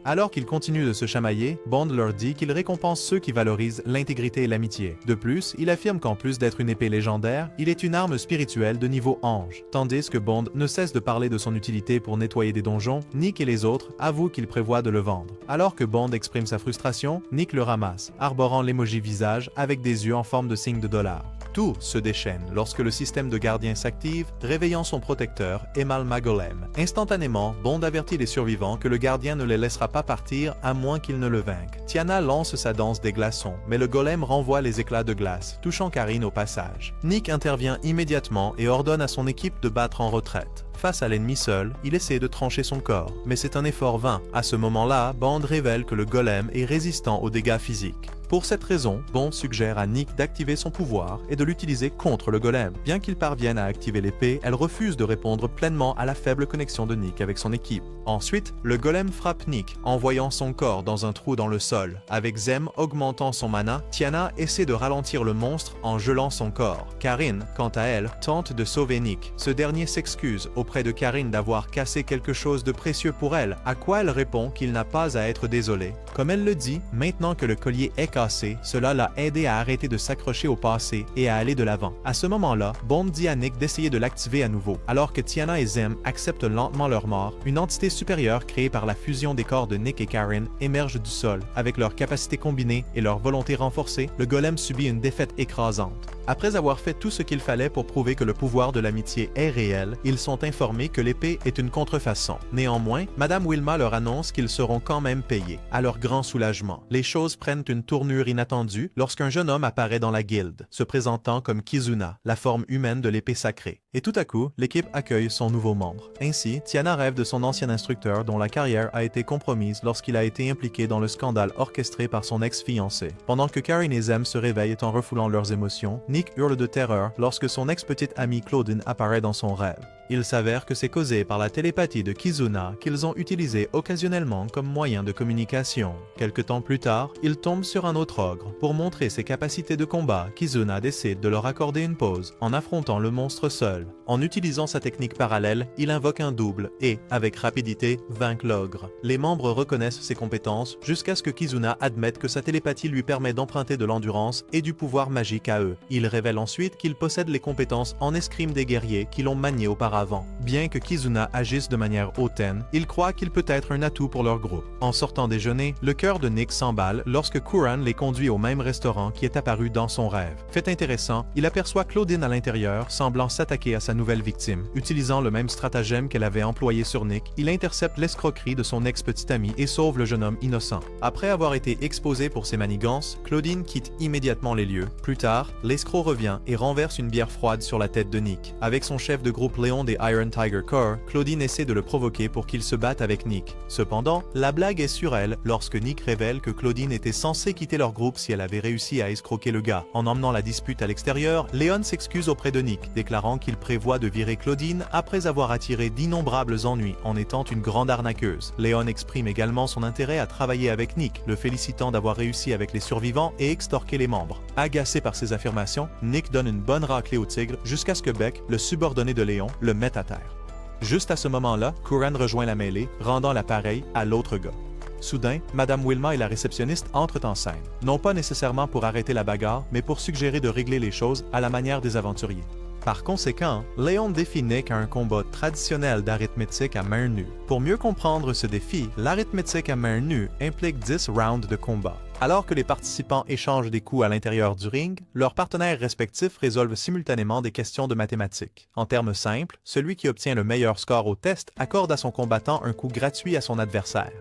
Alors qu'ils continuent de se chamailler, Bond leur dit qu'il récompense ceux qui valorisent l'intégrité et l'amitié. De plus, il affirme qu'en plus d'être une épée légendaire, il est une arme spirituelle de niveau ange. Tandis que Bond ne cesse de parler de son utilité pour nettoyer des donjons, Nick et les autres avouent qu'ils prévoient de le vendre. Alors que Bond exprime sa frustration, Nick le ramasse, arborant l'émoji visage avec des yeux en forme de signe de $. Tout se déchaîne lorsque le système de gardien s'active, réveillant son protecteur, Emal Magolem. Instantanément, Bond avertit les survivants que le gardien ne les laissera pas partir à moins qu'il ne le vainque. Tiana lance sa danse des glaçons, mais le golem renvoie les éclats de glace, touchant Karine au passage. Nick intervient immédiatement et ordonne à son équipe de battre en retraite. Face à l'ennemi seul, il essaie de trancher son corps, mais c'est un effort vain. À ce moment-là, Bond révèle que le golem est résistant aux dégâts physiques. Pour cette raison, Bond suggère à Nick d'activer son pouvoir et de l'utiliser contre le golem. Bien qu'il parvienne à activer l'épée, elle refuse de répondre pleinement à la faible connexion de Nick avec son équipe. Ensuite, le golem frappe Nick, envoyant son corps dans un trou dans le sol. Avec Zem augmentant son mana, Tiana essaie de ralentir le monstre en gelant son corps. Karine, quant à elle, tente de sauver Nick. Ce dernier s'excuse auprès de Karine d'avoir cassé quelque chose de précieux pour elle, à quoi elle répond qu'il n'a pas à être désolé. Comme elle le dit, maintenant que le collier est cassée, cela l'a aidé à arrêter de s'accrocher au passé et à aller de l'avant. À ce moment-là, Bond dit à Nick d'essayer de l'activer à nouveau. Alors que Tiana et Zem acceptent lentement leur mort, une entité supérieure créée par la fusion des corps de Nick et Karen émerge du sol. Avec leurs capacités combinées et leur volonté renforcée, le golem subit une défaite écrasante. Après avoir fait tout ce qu'il fallait pour prouver que le pouvoir de l'amitié est réel, ils sont informés que l'épée est une contrefaçon. Néanmoins, Madame Wilma leur annonce qu'ils seront quand même payés. À leur grand soulagement, les choses prennent une tournure inattendue lorsqu'un jeune homme apparaît dans la guilde, se présentant comme Kizuna, la forme humaine de l'épée sacrée. Et tout à coup, l'équipe accueille son nouveau membre. Ainsi, Tiana rêve de son ancien instructeur dont la carrière a été compromise lorsqu'il a été impliqué dans le scandale orchestré par son ex-fiancé. Pendant que Karen et Zem se réveillent en refoulant leurs émotions, Nick hurle de terreur lorsque son ex-petite amie Claudine apparaît dans son rêve. Il s'avère que c'est causé par la télépathie de Kizuna qu'ils ont utilisée occasionnellement comme moyen de communication. Quelque temps plus tard, ils tombent sur un autre ogre. Pour montrer ses capacités de combat, Kizuna décide de leur accorder une pause en affrontant le monstre seul. En utilisant sa technique parallèle, il invoque un double et, avec rapidité, vainc l'ogre. Les membres reconnaissent ses compétences jusqu'à ce que Kizuna admette que sa télépathie lui permet d'emprunter de l'endurance et du pouvoir magique à eux. Il révèle ensuite qu'il possède les compétences en escrime des guerriers qui l'ont manié auparavant. Bien que Kizuna agisse de manière hautaine, il croit qu'il peut être un atout pour leur groupe. En sortant déjeuner, le cœur de Nick s'emballe lorsque Kuran les conduit au même restaurant qui est apparu dans son rêve. Fait intéressant, il aperçoit Claudine à l'intérieur, semblant s'attaquer à sa nouvelle victime. Utilisant le même stratagème qu'elle avait employé sur Nick, il intercepte l'escroquerie de son ex-petit ami et sauve le jeune homme innocent. Après avoir été exposé pour ses manigances, Claudine quitte immédiatement les lieux. Plus tard, l'escroc revient et renverse une bière froide sur la tête de Nick. Avec son chef de groupe Léon des Iron Tiger Corps, Claudine essaie de le provoquer pour qu'il se batte avec Nick. Cependant, la blague est sur elle lorsque Nick révèle que Claudine était censée quitter leur groupe si elle avait réussi à escroquer le gars. En emmenant la dispute à l'extérieur, Léon s'excuse auprès de Nick, déclarant qu'il prévoit de virer Claudine après avoir attiré d'innombrables ennuis en étant une grande arnaqueuse. Léon exprime également son intérêt à travailler avec Nick, le félicitant d'avoir réussi avec les survivants et extorquer les membres. Agacé par ces affirmations, Nick donne une bonne raclée au tigre jusqu'à ce que Beck, le subordonné de Léon, le mette à terre. Juste à ce moment-là, Kuran rejoint la mêlée, rendant l'appareil à l'autre gars. Soudain, Madame Wilma et la réceptionniste entrent en scène, non pas nécessairement pour arrêter la bagarre, mais pour suggérer de régler les choses à la manière des aventuriers. Par conséquent, Léon défie Nick à un combat traditionnel d'arithmétique à main nue. Pour mieux comprendre ce défi, l'arithmétique à main nue implique 10 rounds de combat. Alors que les participants échangent des coups à l'intérieur du ring, leurs partenaires respectifs résolvent simultanément des questions de mathématiques. En termes simples, celui qui obtient le meilleur score au test accorde à son combattant un coup gratuit à son adversaire.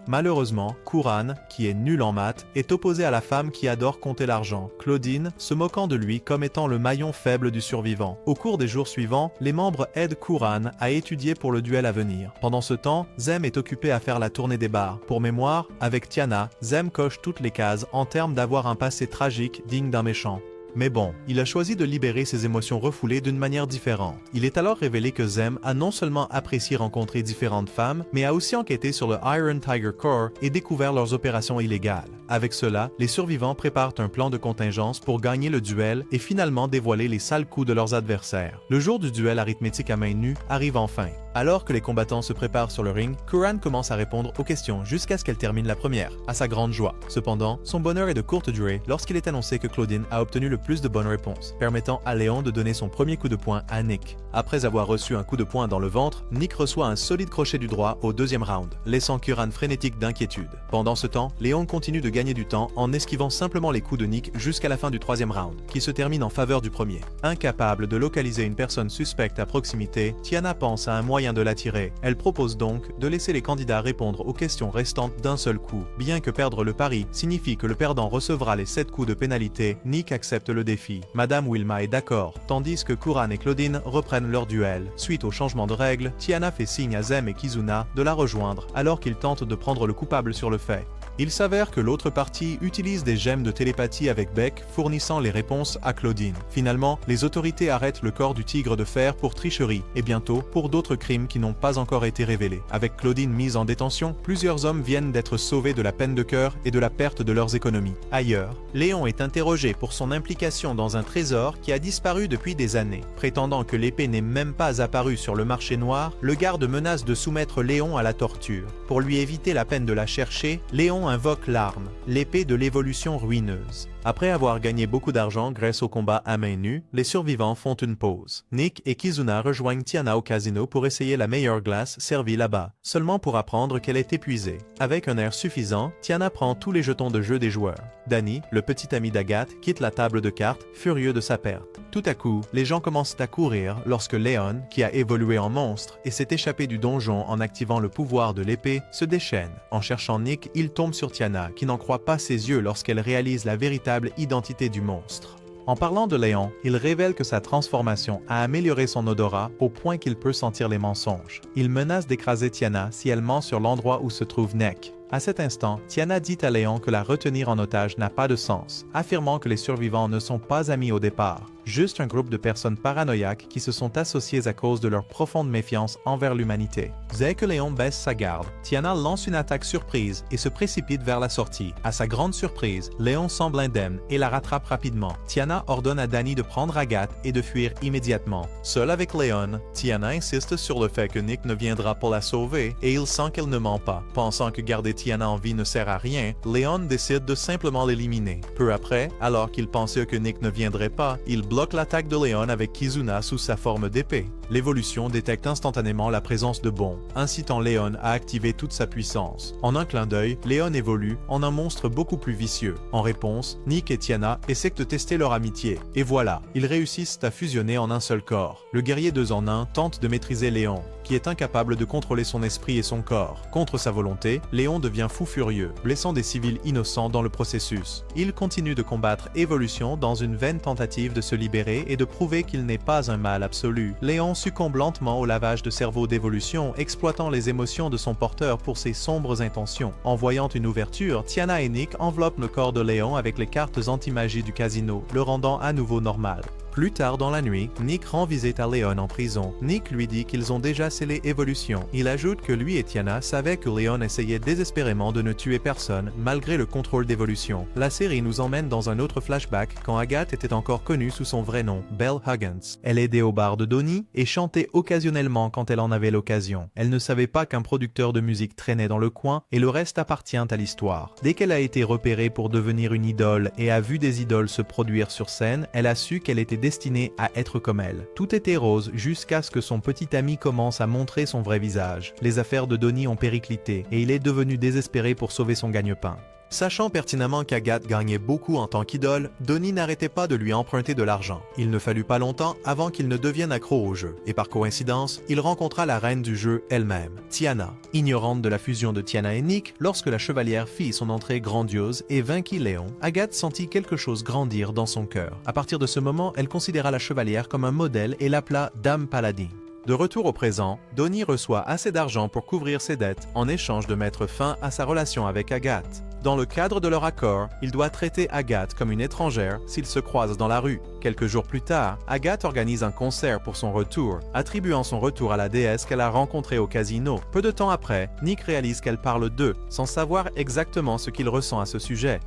Malheureusement, Kuran, qui est nul en maths, est opposé à la femme qui adore compter l'argent, Claudine, se moquant de lui comme étant le maillon faible du survivant. Au cours des jours suivants, les membres aident Kuran à étudier pour le duel à venir. Pendant ce temps, Zem est occupé à faire la tournée des bars. Pour mémoire, avec Tiana, Zem coche toutes les cases en termes d'avoir un passé tragique digne d'un méchant. Mais bon, il a choisi de libérer ses émotions refoulées d'une manière différente. Il est alors révélé que Zem a non seulement apprécié rencontrer différentes femmes, mais a aussi enquêté sur le Iron Tiger Corps et découvert leurs opérations illégales. Avec cela, les survivants préparent un plan de contingence pour gagner le duel et finalement dévoiler les sales coups de leurs adversaires. Le jour du duel arithmétique à main nue arrive enfin. Alors que les combattants se préparent sur le ring, Kuran commence à répondre aux questions jusqu'à ce qu'elle termine la première, à sa grande joie. Cependant, son bonheur est de courte durée lorsqu'il est annoncé que Claudine a obtenu le plus de bonnes réponses, permettant à Léon de donner son premier coup de poing à Nick. Après avoir reçu un coup de poing dans le ventre, Nick reçoit un solide crochet du droit au deuxième round, laissant Kuran frénétique d'inquiétude. Pendant ce temps, Léon continue de gagner du temps en esquivant simplement les coups de Nick jusqu'à la fin du troisième round, qui se termine en faveur du premier. Incapable de localiser une personne suspecte à proximité, Tiana pense à un moyen de l'attirer. Elle propose donc de laisser les candidats répondre aux questions restantes d'un seul coup. Bien que perdre le pari signifie que le perdant recevra les 7 coups de pénalité, Nick accepte le défi. Madame Wilma est d'accord, tandis que Kuran et Claudine reprennent leur duel. Suite au changement de règles, Tiana fait signe à Zem et Kizuna de la rejoindre alors qu'ils tentent de prendre le coupable sur le fait. Il s'avère que l'autre partie utilise des gemmes de télépathie avec Beck, fournissant les réponses à Claudine. Finalement, les autorités arrêtent le corps du tigre de fer pour tricherie, et bientôt pour d'autres crimes qui n'ont pas encore été révélés. Avec Claudine mise en détention, plusieurs hommes viennent d'être sauvés de la peine de cœur et de la perte de leurs économies. Ailleurs, Léon est interrogé pour son implication implication dans un trésor qui a disparu depuis des années. Prétendant que l'épée n'est même pas apparue sur le marché noir, le garde menace de soumettre Léon à la torture. Pour lui éviter la peine de la chercher, Léon invoque l'arme, l'épée de l'évolution ruineuse. Après avoir gagné beaucoup d'argent grâce au combat à main nue, les survivants font une pause. Nick et Kizuna rejoignent Tiana au casino pour essayer la meilleure glace servie là-bas, seulement pour apprendre qu'elle est épuisée. Avec un air suffisant, Tiana prend tous les jetons de jeu des joueurs. Danny, le petit ami d'Agathe, quitte la table de cartes, furieux de sa perte. Tout à coup, les gens commencent à courir lorsque Léon, qui a évolué en monstre et s'est échappé du donjon en activant le pouvoir de l'épée, se déchaîne. En cherchant Nick, il tombe sur Tiana, qui n'en croit pas ses yeux lorsqu'elle réalise la véritable identité du monstre. En parlant de Léon, il révèle que sa transformation a amélioré son odorat au point qu'il peut sentir les mensonges. Il menace d'écraser Tiana si elle ment sur l'endroit où se trouve Neck. À cet instant, Tiana dit à Léon que la retenir en otage n'a pas de sens, affirmant que les survivants ne sont pas amis au départ, juste un groupe de personnes paranoïaques qui se sont associées à cause de leur profonde méfiance envers l'humanité. Dès que Léon baisse sa garde, Tiana lance une attaque surprise et se précipite vers la sortie. À sa grande surprise, Léon semble indemne et la rattrape rapidement. Tiana ordonne à Danny de prendre Agathe et de fuir immédiatement. Seul avec Léon, Tiana insiste sur le fait que Nick ne viendra pour la sauver et il sent qu'elle ne ment pas. Pensant que garder Tiana en vie ne sert à rien, Léon décide de simplement l'éliminer. Peu après, alors qu'il pensait que Nick ne viendrait pas, il bloque l'attaque de Léon avec Kizuna sous sa forme d'épée. L'évolution détecte instantanément la présence de Bon, incitant Léon à activer toute sa puissance. En un clin d'œil, Léon évolue en un monstre beaucoup plus vicieux. En réponse, Nick et Tiana essaient de tester leur amitié. Et voilà, ils réussissent à fusionner en un seul corps. Le guerrier 2 en 1 tente de maîtriser Léon, qui est incapable de contrôler son esprit et son corps. Contre sa volonté, Léon devient fou furieux, blessant des civils innocents dans le processus. Il continue de combattre Évolution dans une vaine tentative de se libérer et de prouver qu'il n'est pas un mal absolu. Léon succombe lentement au lavage de cerveau d'Évolution, exploitant les émotions de son porteur pour ses sombres intentions. En voyant une ouverture, Tiana et Nick enveloppent le corps de Léon avec les cartes anti-magie du casino, le rendant à nouveau normal. Plus tard dans la nuit, Nick rend visite à Léon en prison. Nick lui dit qu'ils ont déjà scellé Évolution. Il ajoute que lui et Tiana savaient que Léon essayait désespérément de ne tuer personne malgré le contrôle d'Évolution. La série nous emmène dans un autre flashback quand Agathe était encore connue sous son vrai nom, Belle Huggins. Elle aidait au bar de Donnie et chantait occasionnellement quand elle en avait l'occasion. Elle ne savait pas qu'un producteur de musique traînait dans le coin et le reste appartient à l'histoire. Dès qu'elle a été repérée pour devenir une idole et a vu des idoles se produire sur scène, elle a su qu'elle était destinée à être comme elle. Tout était rose jusqu'à ce que son petit ami commence à montrer son vrai visage. Les affaires de Donnie ont périclité et il est devenu désespéré pour sauver son gagne-pain. Sachant pertinemment qu'Agathe gagnait beaucoup en tant qu'idole, Donnie n'arrêtait pas de lui emprunter de l'argent. Il ne fallut pas longtemps avant qu'il ne devienne accro au jeu, et par coïncidence, il rencontra la reine du jeu elle-même, Tiana. Ignorante de la fusion de Tiana et Nick, lorsque la chevalière fit son entrée grandiose et vainquit Léon, Agathe sentit quelque chose grandir dans son cœur. À partir de ce moment, elle considéra la chevalière comme un modèle et l'appela Dame Paladin. De retour au présent, Donnie reçoit assez d'argent pour couvrir ses dettes en échange de mettre fin à sa relation avec Agathe. Dans le cadre de leur accord, il doit traiter Agathe comme une étrangère s'ils se croisent dans la rue. Quelques jours plus tard, Agathe organise un concert pour son retour, attribuant son retour à la déesse qu'elle a rencontrée au casino. Peu de temps après, Nick réalise qu'elle parle d'eux, sans savoir exactement ce qu'il ressent à ce sujet.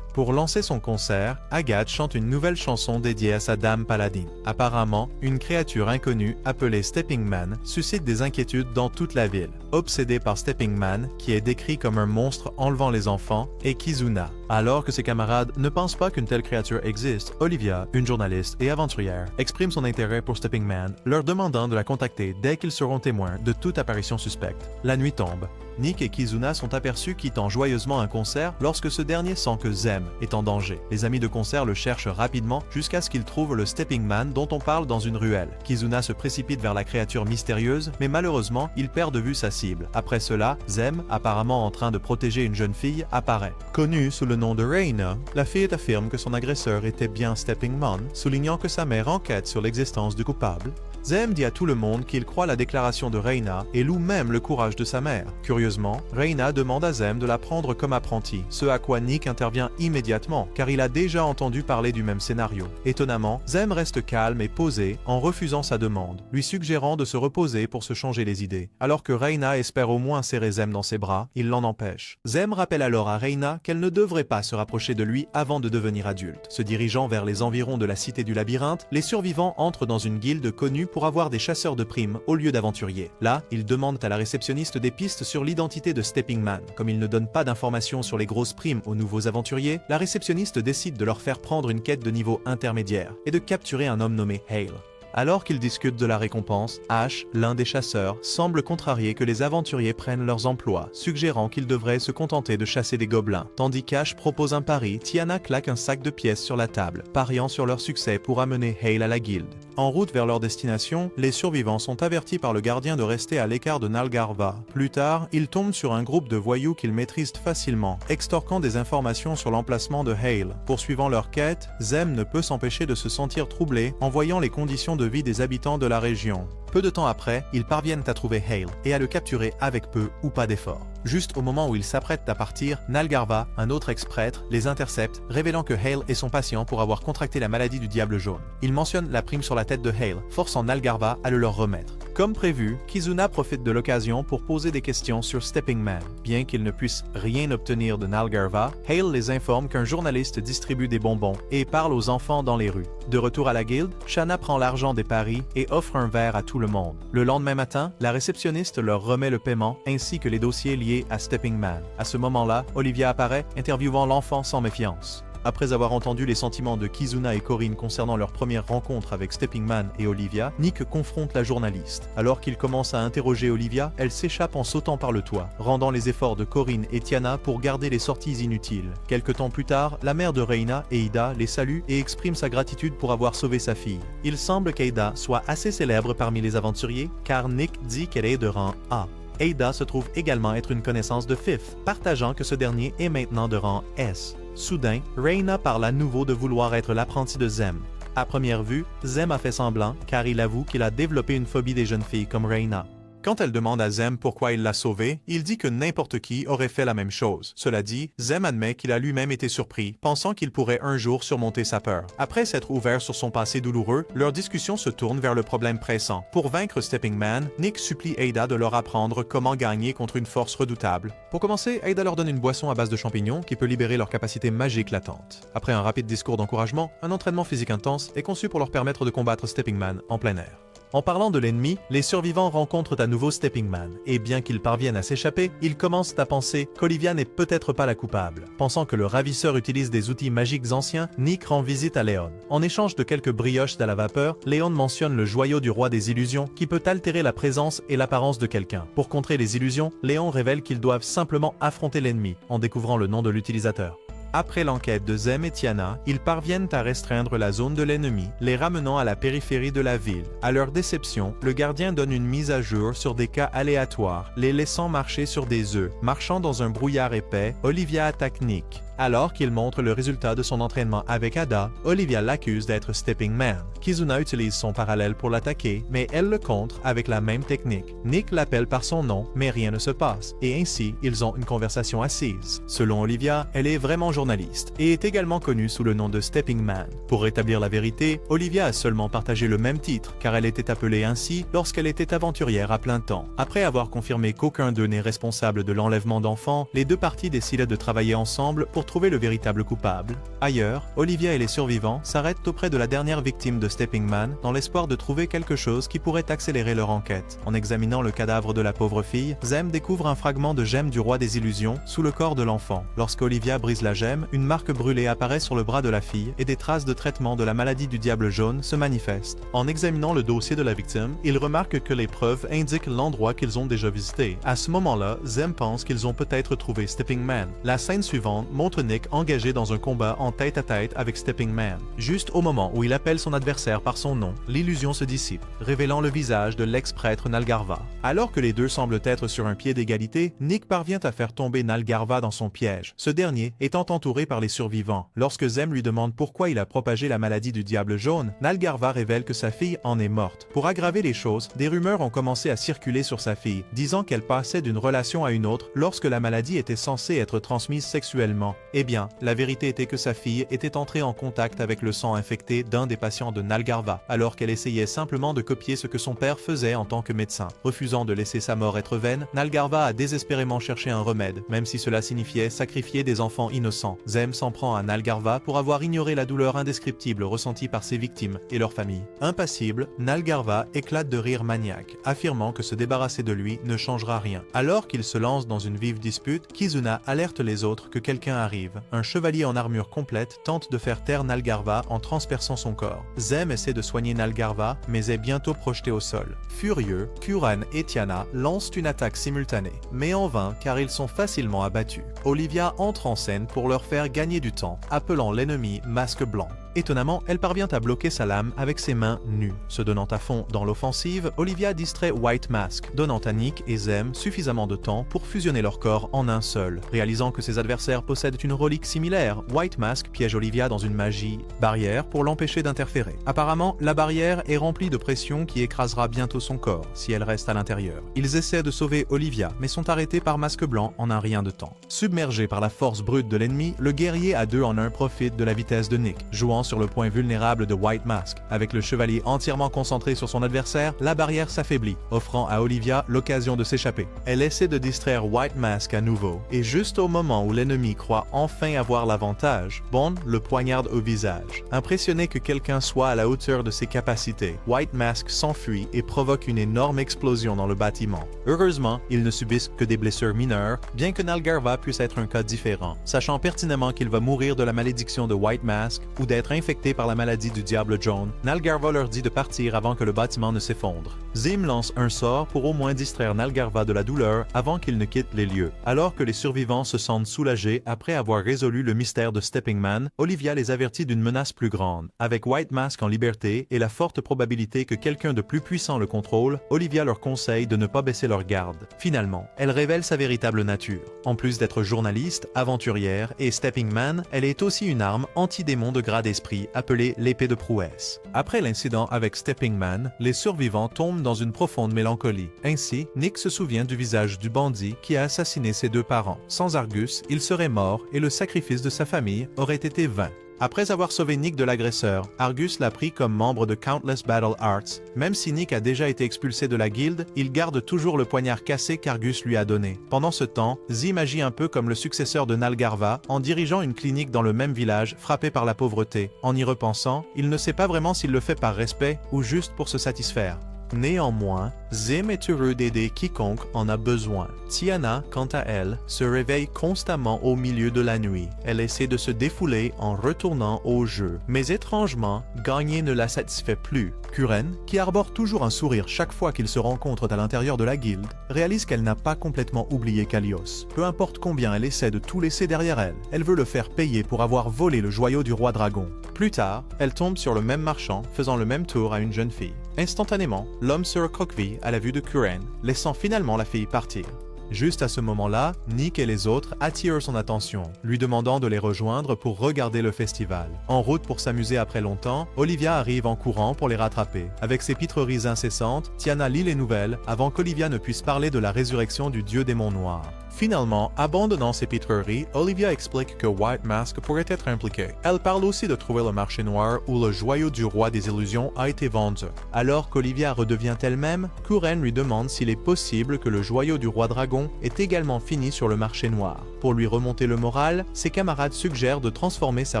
Pour lancer son concert, Agathe chante une nouvelle chanson dédiée à sa dame paladine. Apparemment, une créature inconnue appelée Stepping Man suscite des inquiétudes dans toute la ville. Obsédé par Stepping Man, qui est décrit comme un monstre enlevant les enfants, et Kizuna. Alors que ses camarades ne pensent pas qu'une telle créature existe, Olivia, une journaliste et aventurière, exprime son intérêt pour Stepping Man, leur demandant de la contacter dès qu'ils seront témoins de toute apparition suspecte. La nuit tombe. Nick et Kizuna sont aperçus quittant joyeusement un concert lorsque ce dernier sent que Zem est en danger. Les amis de concert le cherchent rapidement jusqu'à ce qu'ils trouvent le Stepping Man dont on parle dans une ruelle. Kizuna se précipite vers la créature mystérieuse, mais malheureusement, il perd de vue sa cible. Après cela, Zem, apparemment en train de protéger une jeune fille, apparaît. Connue sous le nom de Reina, la fille affirme que son agresseur était bien Stepping Man, soulignant que sa mère enquête sur l'existence du coupable. Zem dit à tout le monde qu'il croit la déclaration de Reina et loue même le courage de sa mère. Curieusement, Reina demande à Zem de la prendre comme apprentie, ce à quoi Nick intervient immédiatement car il a déjà entendu parler du même scénario. Étonnamment, Zem reste calme et posé en refusant sa demande, lui suggérant de se reposer pour se changer les idées. Alors que Reina espère au moins serrer Zem dans ses bras, il l'en empêche. Zem rappelle alors à Reina qu'elle ne devrait pas se rapprocher de lui avant de devenir adulte. Se dirigeant vers les environs de la cité du labyrinthe, les survivants entrent dans une guilde connue pour avoir des chasseurs de primes au lieu d'aventuriers. Là, ils demandent à la réceptionniste des pistes sur l'identité de Stepping Man. Comme il ne donne pas d'informations sur les grosses primes aux nouveaux aventuriers, la réceptionniste décide de leur faire prendre une quête de niveau intermédiaire et de capturer un homme nommé Hale. Alors qu'ils discutent de la récompense, Ash, l'un des chasseurs, semble contrarié que les aventuriers prennent leurs emplois, suggérant qu'ils devraient se contenter de chasser des gobelins. Tandis qu'Ash propose un pari, Tiana claque un sac de pièces sur la table, pariant sur leur succès pour amener Hale à la guilde. En route vers leur destination, les survivants sont avertis par le gardien de rester à l'écart de Nalgarva. Plus tard, ils tombent sur un groupe de voyous qu'ils maîtrisent facilement, extorquant des informations sur l'emplacement de Hale. Poursuivant leur quête, Zem ne peut s'empêcher de se sentir troublé en voyant les conditions de vie des habitants de la région. Peu de temps après, ils parviennent à trouver Hale et à le capturer avec peu ou pas d'effort. Juste au moment où ils s'apprêtent à partir, Nalgarva, un autre ex-prêtre, les intercepte, révélant que Hale est son patient pour avoir contracté la maladie du diable jaune. Il mentionne la prime sur la tête de Hale, forçant Nalgarva à le leur remettre. Comme prévu, Kizuna profite de l'occasion pour poser des questions sur Stepping Man. Bien qu'il ne puisse rien obtenir de Nalgarva, Hale les informe qu'un journaliste distribue des bonbons et parle aux enfants dans les rues. De retour à la guilde, Shanna prend l'argent des paris et offre un verre à tout le monde. Le lendemain matin, la réceptionniste leur remet le paiement ainsi que les dossiers liés à Stepping Man. À ce moment-là, Olivia apparaît, interviewant l'enfant sans méfiance. Après avoir entendu les sentiments de Kizuna et Corinne concernant leur première rencontre avec Stepping Man et Olivia, Nick confronte la journaliste. Alors qu'il commence à interroger Olivia, elle s'échappe en sautant par le toit, rendant les efforts de Corinne et Tiana pour garder les sorties inutiles. Quelque temps plus tard, la mère de Reina, Eida, les salue et exprime sa gratitude pour avoir sauvé sa fille. Il semble qu'Eida soit assez célèbre parmi les aventuriers, car Nick dit qu'elle est de rang A. Eida se trouve également être une connaissance de Fifth, partageant que ce dernier est maintenant de rang S. Soudain, Reina parle à nouveau de vouloir être l'apprenti de Zem. À première vue, Zem a fait semblant car il avoue qu'il a développé une phobie des jeunes filles comme Reina. Quand elle demande à Zem pourquoi il l'a sauvée, il dit que n'importe qui aurait fait la même chose. Cela dit, Zem admet qu'il a lui-même été surpris, pensant qu'il pourrait un jour surmonter sa peur. Après s'être ouvert sur son passé douloureux, leur discussion se tourne vers le problème pressant. Pour vaincre Stepping Man, Nick supplie Eida de leur apprendre comment gagner contre une force redoutable. Pour commencer, Eida leur donne une boisson à base de champignons qui peut libérer leur capacité magique latente. Après un rapide discours d'encouragement, un entraînement physique intense est conçu pour leur permettre de combattre Stepping Man en plein air. En parlant de l'ennemi, les survivants rencontrent à nouveau Stepping Man, et bien qu'ils parviennent à s'échapper, ils commencent à penser qu'Olivia n'est peut-être pas la coupable. Pensant que le ravisseur utilise des outils magiques anciens, Nick rend visite à Léon. En échange de quelques brioches à la vapeur, Léon mentionne le joyau du roi des illusions qui peut altérer la présence et l'apparence de quelqu'un. Pour contrer les illusions, Léon révèle qu'ils doivent simplement affronter l'ennemi, en découvrant le nom de l'utilisateur. Après l'enquête de Zem et Tiana, ils parviennent à restreindre la zone de l'ennemi, les ramenant à la périphérie de la ville. À leur déception, le gardien donne une mise à jour sur des cas aléatoires, les laissant marcher sur des œufs. Marchant dans un brouillard épais, Olivia attaque Nick. Alors qu'il montre le résultat de son entraînement avec Ada, Olivia l'accuse d'être Stepping Man. Kizuna utilise son parallèle pour l'attaquer, mais elle le contre avec la même technique. Nick l'appelle par son nom, mais rien ne se passe, et ainsi, ils ont une conversation assise. Selon Olivia, elle est vraiment journaliste, et est également connue sous le nom de Stepping Man. Pour rétablir la vérité, Olivia a seulement partagé le même titre, car elle était appelée ainsi lorsqu'elle était aventurière à plein temps. Après avoir confirmé qu'aucun d'eux n'est responsable de l'enlèvement d'enfants, les deux parties décident de travailler ensemble pour trouver le véritable coupable. Ailleurs, Olivia et les survivants s'arrêtent auprès de la dernière victime de Stepping Man dans l'espoir de trouver quelque chose qui pourrait accélérer leur enquête. En examinant le cadavre de la pauvre fille, Zem découvre un fragment de gemme du roi des illusions sous le corps de l'enfant. Lorsque Olivia brise la gemme, une marque brûlée apparaît sur le bras de la fille et des traces de traitement de la maladie du diable jaune se manifestent. En examinant le dossier de la victime, ils remarquent que les preuves indiquent l'endroit qu'ils ont déjà visité. À ce moment-là, Zem pense qu'ils ont peut-être trouvé Stepping Man. La scène suivante montre montre Nick engagé dans un combat en tête-à-tête avec Stepping Man. Juste au moment où il appelle son adversaire par son nom, l'illusion se dissipe, révélant le visage de l'ex-prêtre Nalgarva. Alors que les deux semblent être sur un pied d'égalité, Nick parvient à faire tomber Nalgarva dans son piège, ce dernier étant entouré par les survivants. Lorsque Zem lui demande pourquoi il a propagé la maladie du diable jaune, Nalgarva révèle que sa fille en est morte. Pour aggraver les choses, des rumeurs ont commencé à circuler sur sa fille, disant qu'elle passait d'une relation à une autre lorsque la maladie était censée être transmise sexuellement. Eh bien, la vérité était que sa fille était entrée en contact avec le sang infecté d'un des patients de Nalgarva, alors qu'elle essayait simplement de copier ce que son père faisait en tant que médecin. Refusant de laisser sa mort être vaine, Nalgarva a désespérément cherché un remède, même si cela signifiait sacrifier des enfants innocents. Zem s'en prend à Nalgarva pour avoir ignoré la douleur indescriptible ressentie par ses victimes et leurs familles. Impassible, Nalgarva éclate de rire maniaque, affirmant que se débarrasser de lui ne changera rien. Alors qu'il se lance dans une vive dispute, Kizuna alerte les autres que quelqu'un arrive. Un chevalier en armure complète tente de faire taire Nalgarva en transperçant son corps. Zem essaie de soigner Nalgarva, mais est bientôt projeté au sol. Furieux, Kuran et Tiana lancent une attaque simultanée, mais en vain car ils sont facilement abattus. Olivia entre en scène pour leur faire gagner du temps, appelant l'ennemi Masque Blanc. Étonnamment, elle parvient à bloquer sa lame avec ses mains nues. Se donnant à fond dans l'offensive, Olivia distrait White Mask, donnant à Nick et Zem suffisamment de temps pour fusionner leur corps en un seul. Réalisant que ses adversaires possèdent une relique similaire, White Mask piège Olivia dans une magie barrière pour l'empêcher d'interférer. Apparemment, la barrière est remplie de pression qui écrasera bientôt son corps si elle reste à l'intérieur. Ils essaient de sauver Olivia, mais sont arrêtés par Masque Blanc en un rien de temps. Submergé par la force brute de l'ennemi, le guerrier à 2 en 1 profite de la vitesse de Nick, jouant sur le point vulnérable de White Mask. Avec le chevalier entièrement concentré sur son adversaire, la barrière s'affaiblit, offrant à Olivia l'occasion de s'échapper. Elle essaie de distraire White Mask à nouveau, et juste au moment où l'ennemi croit enfin avoir l'avantage, Bond le poignarde au visage. Impressionné que quelqu'un soit à la hauteur de ses capacités, White Mask s'enfuit et provoque une énorme explosion dans le bâtiment. Heureusement, ils ne subissent que des blessures mineures, bien que Nalgarva puisse être un cas différent. Sachant pertinemment qu'il va mourir de la malédiction de White Mask ou d'être infecté par la maladie du diable jaune, Nalgarva leur dit de partir avant que le bâtiment ne s'effondre. Zim lance un sort pour au moins distraire Nalgarva de la douleur avant qu'il ne quitte les lieux. Alors que les survivants se sentent soulagés après avoir résolu le mystère de Stepping Man, Olivia les avertit d'une menace plus grande. Avec White Mask en liberté et la forte probabilité que quelqu'un de plus puissant le contrôle, Olivia leur conseille de ne pas baisser leur garde. Finalement, elle révèle sa véritable nature. En plus d'être journaliste, aventurière et Stepping Man, elle est aussi une arme anti-démon de grade esprit appelée l'épée de prouesse. Après l'incident avec Stepping Man, les survivants tombent dans une profonde mélancolie. Ainsi, Nick se souvient du visage du bandit qui a assassiné ses 2 parents. Sans Argus, il serait mort et le sacrifice de sa famille aurait été vain. Après avoir sauvé Nick de l'agresseur, Argus l'a pris comme membre de Countless Battle Arts. Même si Nick a déjà été expulsé de la guilde, il garde toujours le poignard cassé qu'Argus lui a donné. Pendant ce temps, Zim agit un peu comme le successeur de Nalgarva en dirigeant une clinique dans le même village frappé par la pauvreté. En y repensant, il ne sait pas vraiment s'il le fait par respect ou juste pour se satisfaire. Néanmoins, Zim est heureux d'aider quiconque en a besoin. Tiana, quant à elle, se réveille constamment au milieu de la nuit. Elle essaie de se défouler en retournant au jeu. Mais étrangement, gagner ne la satisfait plus. Kuren, qui arbore toujours un sourire chaque fois qu'ils se rencontrent à l'intérieur de la guilde, réalise qu'elle n'a pas complètement oublié Kalios. Peu importe combien elle essaie de tout laisser derrière elle, elle veut le faire payer pour avoir volé le joyau du roi dragon. Plus tard, elle tombe sur le même marchand, faisant le même tour à une jeune fille. Instantanément, l'homme se recroqueville à la vue de Kuren, laissant finalement la fille partir. Juste à ce moment-là, Nick et les autres attirent son attention, lui demandant de les rejoindre pour regarder le festival. En route pour s'amuser après longtemps, Olivia arrive en courant pour les rattraper. Avec ses pitreries incessantes, Tiana lit les nouvelles avant qu'Olivia ne puisse parler de la résurrection du dieu démon noir. Finalement, abandonnant ses pitreries, Olivia explique que White Mask pourrait être impliqué. Elle parle aussi de trouver le marché noir où le joyau du roi des illusions a été vendu. Alors qu'Olivia redevient elle-même, Kuren lui demande s'il est possible que le joyau du roi dragon ait également fini sur le marché noir. Pour lui remonter le moral, ses camarades suggèrent de transformer sa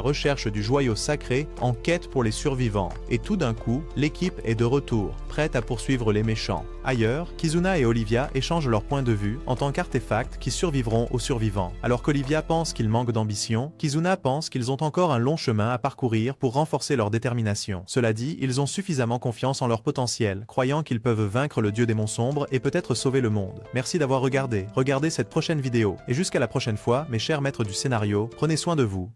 recherche du joyau sacré en quête pour les survivants. Et tout d'un coup, l'équipe est de retour, prête à poursuivre les méchants. Ailleurs, Kizuna et Olivia échangent leur point de vue en tant qu'artefacts qui qui survivront aux survivants. Alors qu'Olivia pense qu'ils manquent d'ambition, Kizuna pense qu'ils ont encore un long chemin à parcourir pour renforcer leur détermination. Cela dit, ils ont suffisamment confiance en leur potentiel, croyant qu'ils peuvent vaincre le dieu démon sombre et peut-être sauver le monde. Merci d'avoir regardé. Regardez cette prochaine vidéo. Et jusqu'à la prochaine fois, mes chers maîtres du scénario, prenez soin de vous.